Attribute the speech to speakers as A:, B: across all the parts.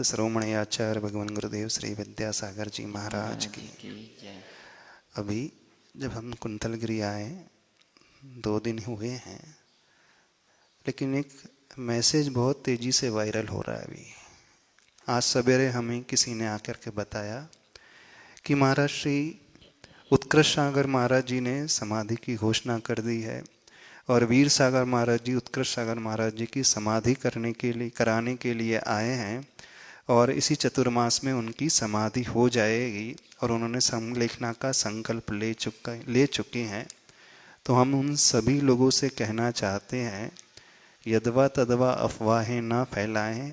A: संत शिरोमणि आचार्य भगवान गुरुदेव श्री विद्यासागर जी महाराज की। अभी जब हम कुंतलगिरी आए 2 दिन हुए हैं, लेकिन एक मैसेज बहुत तेजी से वायरल हो रहा है। अभी आज सवेरे हमें किसी ने आकर के बताया कि महाराज श्री उत्कृष्ट सागर महाराज जी ने समाधि की घोषणा कर दी है और वीर सागर महाराज जी, उत्कृष्ट सागर महाराज जी की समाधि कराने के लिए आए हैं और इसी चतुर्मास में उनकी समाधि हो जाएगी और उन्होंने समलेखना का संकल्प ले चुके हैं। तो हम उन सभी लोगों से कहना चाहते हैं, यदवा तदवा अफवाहें ना फैलाएं।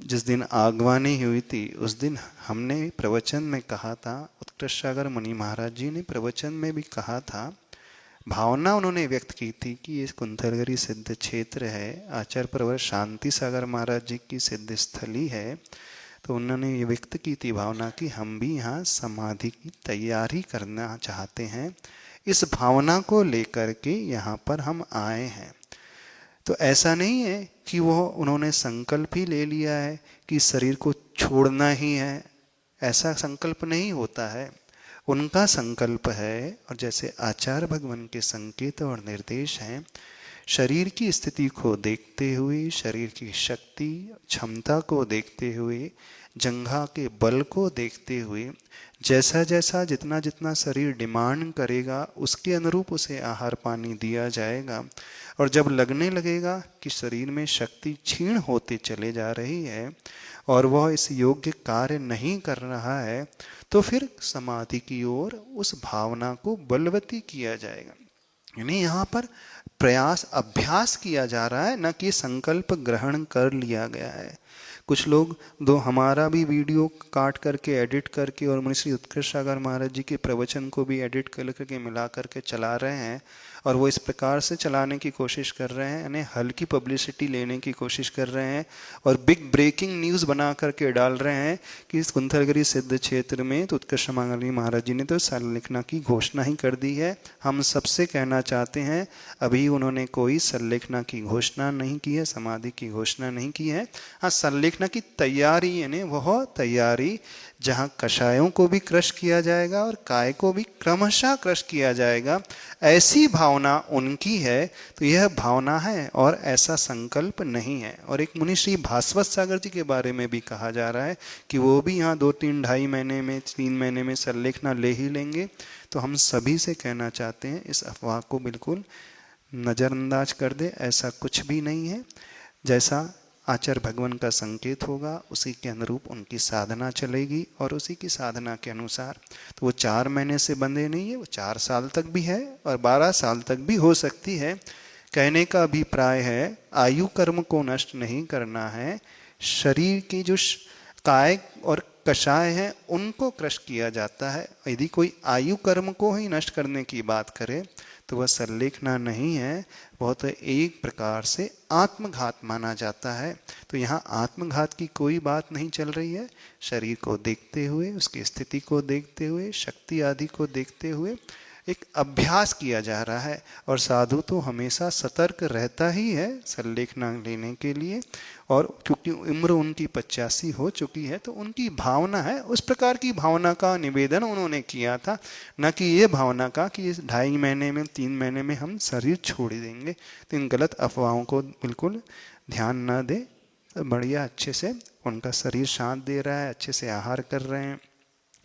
A: जिस दिन आगवानी हुई थी उस दिन हमने प्रवचन में कहा था, उत्कृष्ट सागर मुनि महाराज जी ने प्रवचन में भी कहा था, भावना उन्होंने व्यक्त की थी कि ये कुंतलगिरी सिद्ध क्षेत्र है, आचार्य प्रवर शांति सागर महाराज जी की सिद्ध स्थली है। तो उन्होंने ये व्यक्त की थी भावना कि हम भी यहाँ समाधि की तैयारी करना चाहते हैं। इस भावना को लेकर के यहाँ पर हम आए हैं। तो ऐसा नहीं है कि उन्होंने संकल्प ही ले लिया है कि शरीर को छोड़ना ही है, ऐसा संकल्प नहीं होता है। उनका संकल्प है, और जैसे आचार्य भगवान के संकेत और निर्देश हैं, शरीर की स्थिति को देखते हुए, शरीर की शक्ति क्षमता को देखते हुए, जंघा के बल को देखते हुए, जैसा जैसा जितना जितना शरीर डिमांड करेगा उसके अनुरूप उसे आहार पानी दिया जाएगा। और जब लगने लगेगा कि शरीर में शक्ति क्षीण होते चले जा रही है और वह इस योग्य कार्य नहीं कर रहा है, तो फिर समाधि की ओर उस भावना को बलवती किया जाएगा। यानी यहाँ पर प्रयास अभ्यास किया जा रहा है, न कि संकल्प ग्रहण कर लिया गया है। कुछ लोग हमारा भी वीडियो काट करके एडिट करके और मुनि श्री उत्कृष्ट सागर महाराज जी के प्रवचन को भी एडिट कर करके मिला करके चला रहे हैं, और वो इस प्रकार से चलाने की कोशिश कर रहे हैं, यानी हल्की पब्लिसिटी लेने की कोशिश कर रहे हैं और बिग ब्रेकिंग न्यूज़ बना करके डाल रहे हैं कि इस कुंतलगिरी सिद्ध क्षेत्र में तो उत्कृष्ट महाराज जी ने तो संलेखना की घोषणा ही कर दी है। हम सबसे कहना चाहते हैं, अभी उन्होंने कोई संलेखना की घोषणा नहीं की है, समाधि की घोषणा नहीं की है। हाँ, संलेखना की तैयारी, यानी वह तैयारी जहाँ कषायों को भी क्रश किया जाएगा और काय को भी क्रमशः क्रश किया जाएगा, ऐसी भावना उनकी है। तो यह भावना है और ऐसा संकल्प नहीं है। और एक मुनि श्री भास्वत सागर जी के बारे में भी कहा जा रहा है कि वो भी यहाँ 2-3-2.5 महीने में 3 महीने में संलेखना ले ही लेंगे। तो हम सभी से कहना चाहते हैं, इस अफवाह को बिल्कुल नज़रअंदाज कर दे, ऐसा कुछ भी नहीं है। जैसा आचार्य भगवान का संकेत होगा उसी के अनुरूप उनकी साधना चलेगी और उसी की साधना के अनुसार। तो वो 4 महीने से बंधे नहीं है, वो 4 साल तक भी है और 12 साल तक भी हो सकती है। कहने का अभिप्राय है, आयु कर्म को नष्ट नहीं करना है, शरीर की जो काय और कषाय हैं उनको क्रश किया जाता है। यदि कोई आयु कर्म को ही नष्ट करने की बात करे तो वह संलेखना नहीं है, बहुत एक प्रकार से आत्मघात माना जाता है। तो यहाँ आत्मघात की कोई बात नहीं चल रही है। शरीर को देखते हुए, उसकी स्थिति को देखते हुए, शक्ति आदि को देखते हुए एक अभ्यास किया जा रहा है। और साधु तो हमेशा सतर्क रहता ही है संलेखना लेने के लिए, और क्योंकि उम्र उनकी 85 हो चुकी है तो उनकी भावना है, उस प्रकार की भावना का निवेदन उन्होंने किया था, न कि ये भावना का कि इस 2.5 महीने में 3 महीने में हम शरीर छोड़ देंगे। तो इन गलत अफवाहों को बिल्कुल ध्यान न दे। बढ़िया अच्छे से उनका शरीर शांत दे रहा है, अच्छे से आहार कर रहे हैं,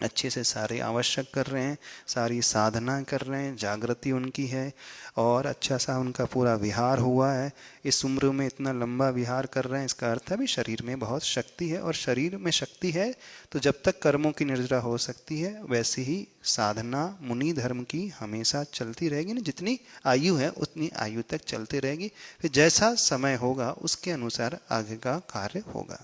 A: अच्छे से सारे आवश्यक कर रहे हैं, सारी साधना कर रहे हैं, जागृति उनकी है और अच्छा सा उनका पूरा विहार हुआ है। इस उम्र में इतना लंबा विहार कर रहे हैं, इसका अर्थ है भी शरीर में बहुत शक्ति है। और शरीर में शक्ति है तो जब तक कर्मों की निर्जरा हो सकती है, वैसे ही साधना मुनि धर्म की हमेशा चलती रहेगी ना। जितनी आयु है उतनी आयु तक चलती रहेगी, फिर जैसा समय होगा उसके अनुसार आगे का कार्य होगा।